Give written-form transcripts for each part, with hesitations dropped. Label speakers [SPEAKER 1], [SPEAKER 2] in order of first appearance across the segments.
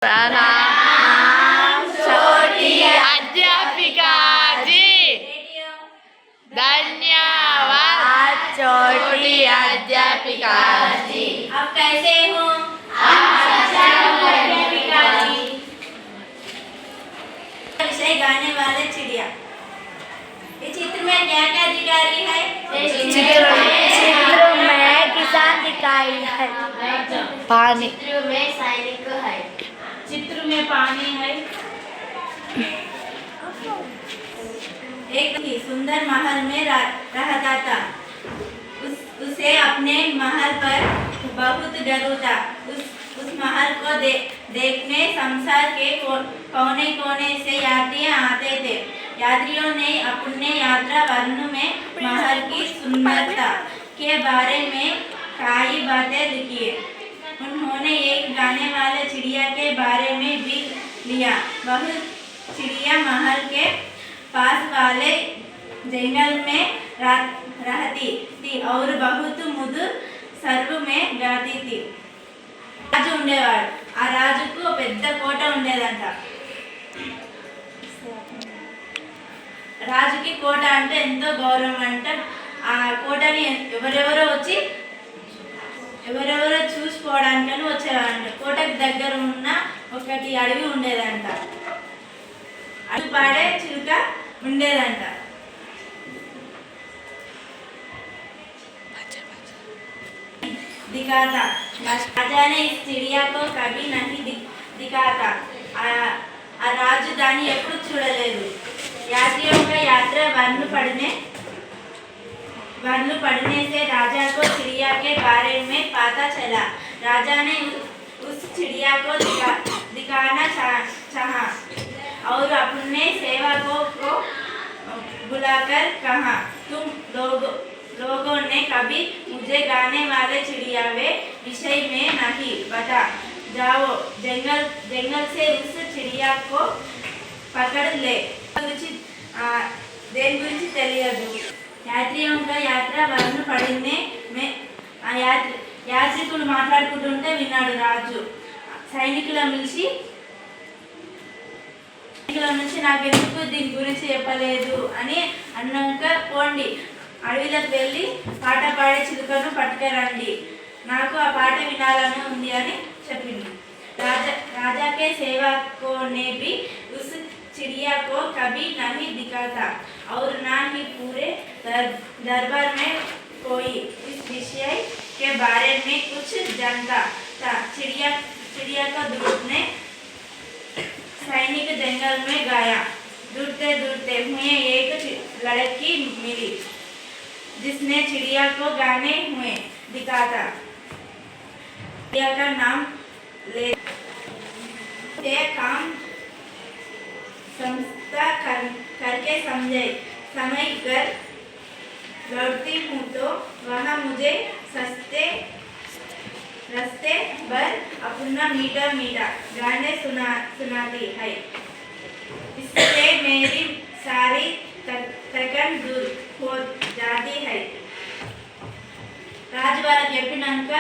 [SPEAKER 1] प्रणाम छोटी अध्यापिका जी। धन्यवाद छोटी अध्यापिका जी।
[SPEAKER 2] आप कैसे हो?
[SPEAKER 1] अध्यापिका जी।
[SPEAKER 2] विषय गाने वाले चिड़िया। इस चित्र में क्या क्या दिखाई है?
[SPEAKER 1] चित्र में किसान दिखाई है, पानी
[SPEAKER 2] चित्र में सैनिक है, चित्र में पानी है। एक ही सुंदर महल में रहता था। उसे अपने महल पर बहुत डर था। उस महल को देखने संसार के कोने कोने से यात्रियां आते थे। यात्रियों ने अपने यात्रा वर्णन में महल की सुंदरता के बारे में कई बातें लिखी। उन्होंने एक गाने वाले चिड़िया के बारे में भी लिया। वह चिड़िया महल के पास वाले जंगल में रहती थी और बहुत मधुर सर्व में गाती थी। రాజు ఉండేవాడు. ఆ రాజుకు పెద్ద కోట ఉండేదంట. రాజుకి కోట అంటే ఎంతో గౌరవం అంట. ఆ కోటని ఎవరెవరో చూసుకోవడానికని వచ్చేవారంట. కోటకు దగ్గర ఉన్న ఒకటి అడవి ఉండేదంట. అడవి పాడే చిలుక ఉండేదంట. दिखाता राजा ने इस चिड़िया को कभी नहीं दिखाता। राजू दानी एప్పుడు చూడలేదు. यात्रियों का यात्रा वर्ण पढ़ने से राजा को चिड़िया के बारे में पता चला। राजा ने उस चिड़िया को दिखाना चाहा और अपने सेवकों को बुलाकर कहा, तुम लोगों ने कभी मुझे गाने वाले चिड़िया वे विषय में नहीं बता। जाओ जंगल से उस चिड़िया को पकड़ ले। देन गुరించి తెలియదు. యాత్రిयों का यात्रा वर्ण पढ़ने में యాత్రికులు మాట్లాడుకుంటుంటే విన్నాడు రాజు. సైనికుల నుంచి నాకెందుకు దీని గురించి చెప్పలేదు అని అన్నాక, పోండి అడవిలోకి వెళ్ళి పాట పాడే చిలుకను పట్టుకురండి, నాకు ఆ పాట వినాలని ఉంది అని చెప్పింది. राजा के सेवकों ने भी उस चिड़िया को कभी नहीं दिखाता और ना ही पूरे दरबार में कोई इस विषय के बारे में कुछ जानता था। चिड़िया को ढूंढने सैनिक जंगल में गया। ढूंढते ढूंढते हुए एक लड़की मिली जिसने चिड़िया को गाने हुए दिखाता। चिड़िया का नाम ले काम संस्था करके समय कर लौटती हूँ तो वहाँ मुझे रस्ते पर अपना मीठा मीठा गाने सुनाती है। इससे मेरी सारी थकन दूर हो जाती है। రాజు వాళ్ళకి చెప్పినాక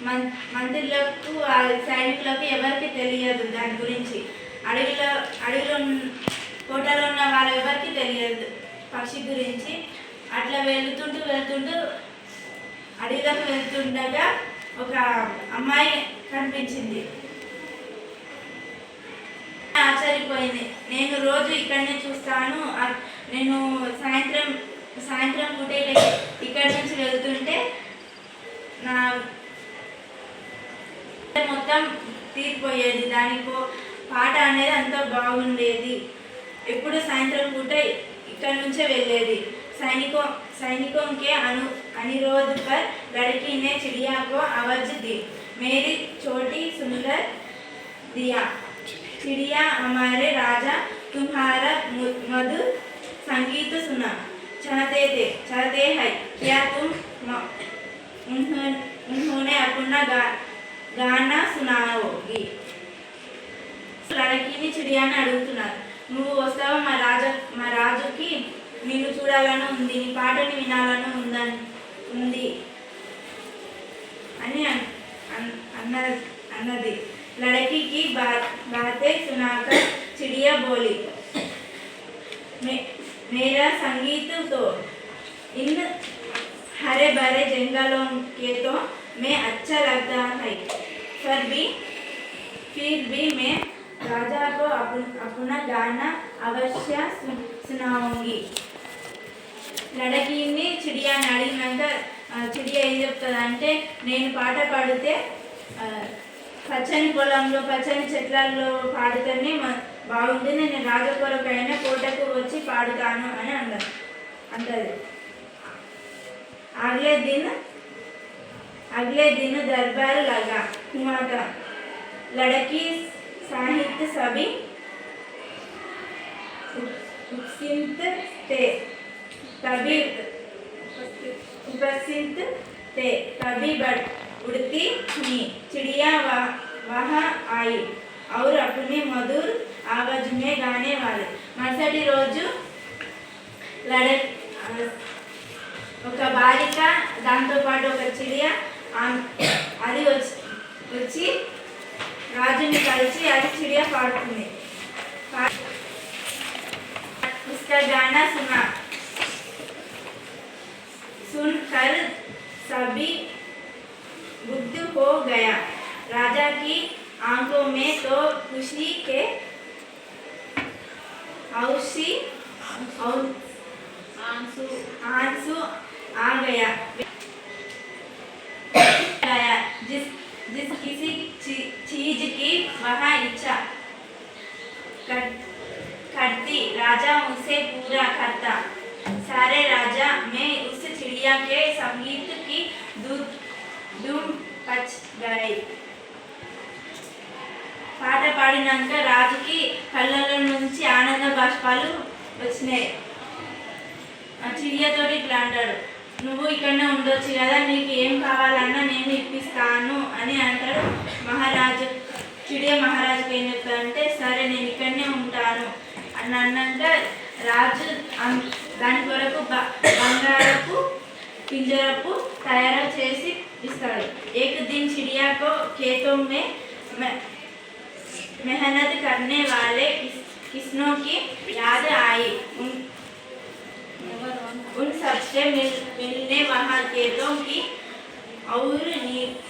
[SPEAKER 2] మంత్రులకు సైనికులకు ఎవరికి తెలియదు దాని గురించి. అడవిలో కోటలో ఉన్న వాళ్ళ ఎవరికి తెలియదు పక్షి గురించి. అట్లా వెళ్తుంటూ అడవిలోకి వెళ్తుండగా ఒక అమ్మాయి కనిపించింది. ఆశ్చర్యపోయింది. నేను రోజు ఇక్కడనే చూస్తాను. నేను సాయంత్రం పూట ఇక్కడి నుంచి వెళ్తుంటే నా మొత్తం తీరిపోయేది. దానికో పాట అనేది అంత బాగుండేది. ఎప్పుడు సాయంత్రం పూట ఇక్కడి నుంచే వెళ్ళేది. सैनिकों के अनुरोध पर लड़की ने चिड़िया को आवाज दी, मेरी छोटी सुंदर दिया चिड़िया, हमारे राजा तुम्हारा मधुर संगीत सुना चाहते हैं क्या तुम उन्होंने अपना गाना सुनाओगी। लड़की ने चिड़िया ने అడుగుతున్నారు, నువ్వు వస్తావా మా రాజుకి నిన్ను చూడాలని ఉంది, నీ పాటని వినాలని ఉంది అని అన్నది. लड़की की बातें सुनाकर चिड़िया बोली, मेरा संगीत तो इन हरे भरे जंगलों के तो मैं अच्छा लगता है, फिर भी मैं राजा को अपना गाना अवश्य सुनाऊंगी. లడకీని చిడియాని అడిగినాక చిడియా ఏం చెప్తుందంటే, నేను పాట పాడితే పచ్చని పొలంలో పచ్చని చెట్లలో పాడితేనే బాగుంటుంది, నేను రాజకొరకైనా కోటకు వచ్చి పాడుతాను అని అంటది. अगले दिन दरबार लगा हुआ था. लड़की साहित्य सभी उपस्थित थे. तभी उड़ती हुई चिड़िया वहाँ आई और अपने मधुर आवाज में गाने वाले. మరుసటి రోజు ఒక బాలిక దాంతోపాటు ఒక చిడియ అది వచ్చి రాజుని కలిసి అది చిడియ పాడుతుంది. उसका गाना सुनकर सभी बुद्ध हो गया. राजा की आंखों में तो खुशी के आंसू आ गया. जिस किसी चीज की वह इच्छा करती राजा उसे पूरा करता. सारे राजा में उस चिड़िया के संगीत की धूम पच गई. పాట పాడినాక రాజుకి కళ్ళలో నుంచి ఆనంద బాష్పాలు వచ్చినాయి. ఆ చిడియతోటి ఇట్లా అంటాడు, నువ్వు ఇక్కడనే ఉండొచ్చు కదా, నీకు ఏం కావాలన్నా నేను ఇప్పిస్తాను అని అంటాడు. మహారాజు చిడియ మహారాజుకి ఏం చెప్తాడంటే, సరే నేను ఇక్కడనే ఉంటాను అని అన్నాక రాజు దాని కొరకు బంగారపు పింజరపు తయారు చేసి ఇస్తాడు. एक दिन चिड़िया को खेतों में मेहनत करने वाले किसानों की याद आई. उन सबसे मिलने वहाँ खेतों की और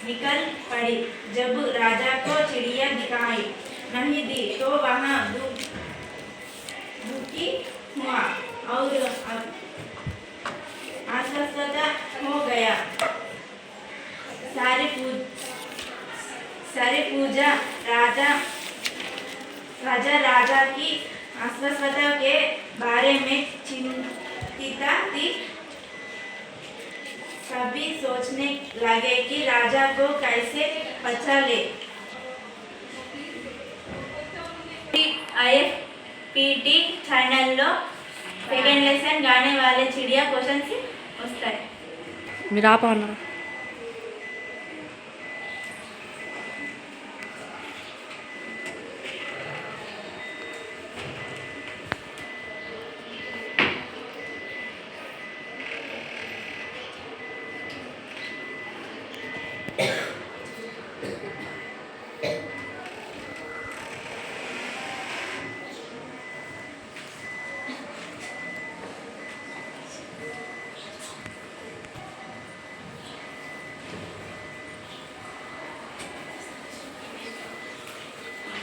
[SPEAKER 2] निकल पड़ी. जब राजा को चिड़िया दिखाई नहीं दी तो वहाँ दुखी हुआ और अस्वस्थ हो गया. सारी पूजा राजा की अस्वस्थता के बारे में चिंतित थी. सभी सोचने लगे कि राजा को कैसे बचा ले. IFPT ఛానల్లో సెకండ్ లెసన్ గానే వాలే చిడియా క్వశ్చన్స్ వస్తాయి.
[SPEAKER 1] మీరు ఆపన్నారు.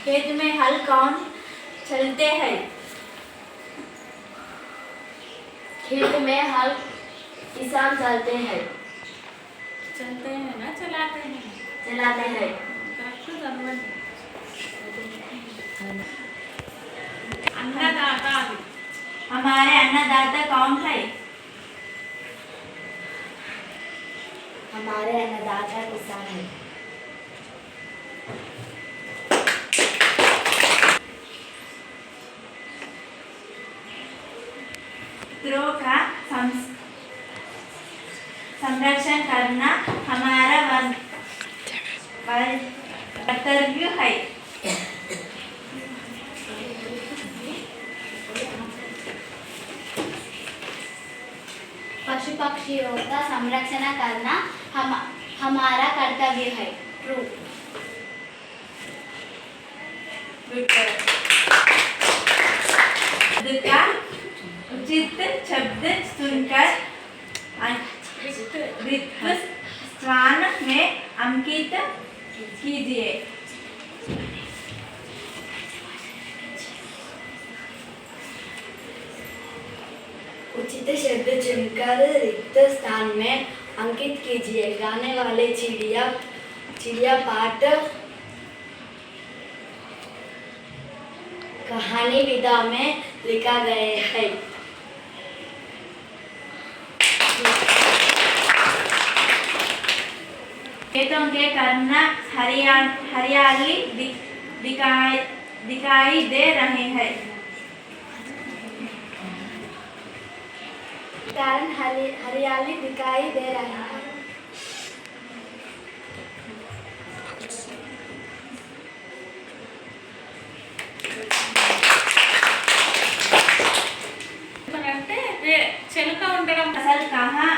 [SPEAKER 2] खेत में हल कौन चलते हैं?
[SPEAKER 1] खेत में हल किसान चलते हैं.
[SPEAKER 2] चलते हैं ना चलाते हैं?
[SPEAKER 1] चलाते हैं.
[SPEAKER 2] अन्नदाता. हमारे अन्नदाता कौन है?
[SPEAKER 1] हमारे अन्नदाता किसान है.
[SPEAKER 2] पितरों का संरक्षण करना हमारा कर्तव्य है.
[SPEAKER 3] पशु पक्षियों का संरक्षण करना हमारा कर्तव्य है. ट्रू.
[SPEAKER 2] शब्द का उचित शब्द सुनकर रिक्त स्थान में अंकित कीजिए।
[SPEAKER 1] उचित शब्द चुनकर रिक्त स्थान में अंकित कीजिए। गाने वाले चिड़िया चिड़िया पाठ कहानी विधा में लिखा गया है।
[SPEAKER 2] खेतों के करना हरियाली दिखाई दे रहे हैं।
[SPEAKER 1] कारण हरियाली दिखाई दे रहा है।
[SPEAKER 2] फसल कहाँ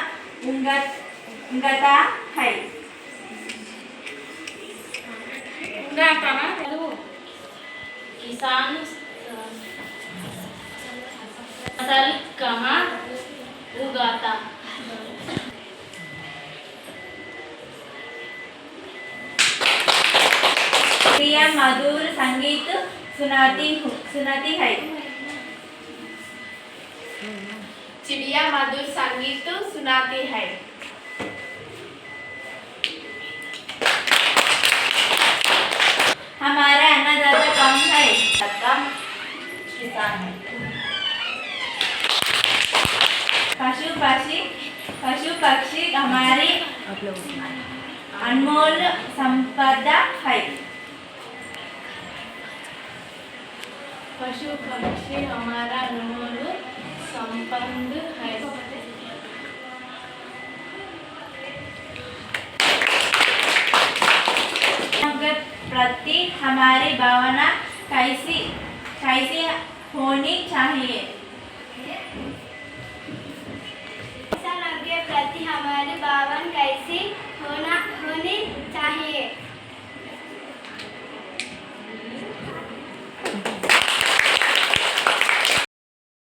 [SPEAKER 2] उगता है?
[SPEAKER 1] किसान फसल कहाँ उगाता?
[SPEAKER 2] प्रिया मधुर संगीत सुनाती है।
[SPEAKER 1] चिड़िया मधुर संगीत सुनाती है।
[SPEAKER 2] हमारा अन्नदाता कौन है? किसान है। पशु पक्षी हमारी अनमोल संपदा है।
[SPEAKER 1] पशु पक्षी हमारा अनमोल संपद है।
[SPEAKER 2] प्रति हमारी भावना कैसी होनी चाहिए?
[SPEAKER 3] किसानों के प्रति हमारी भावना कैसी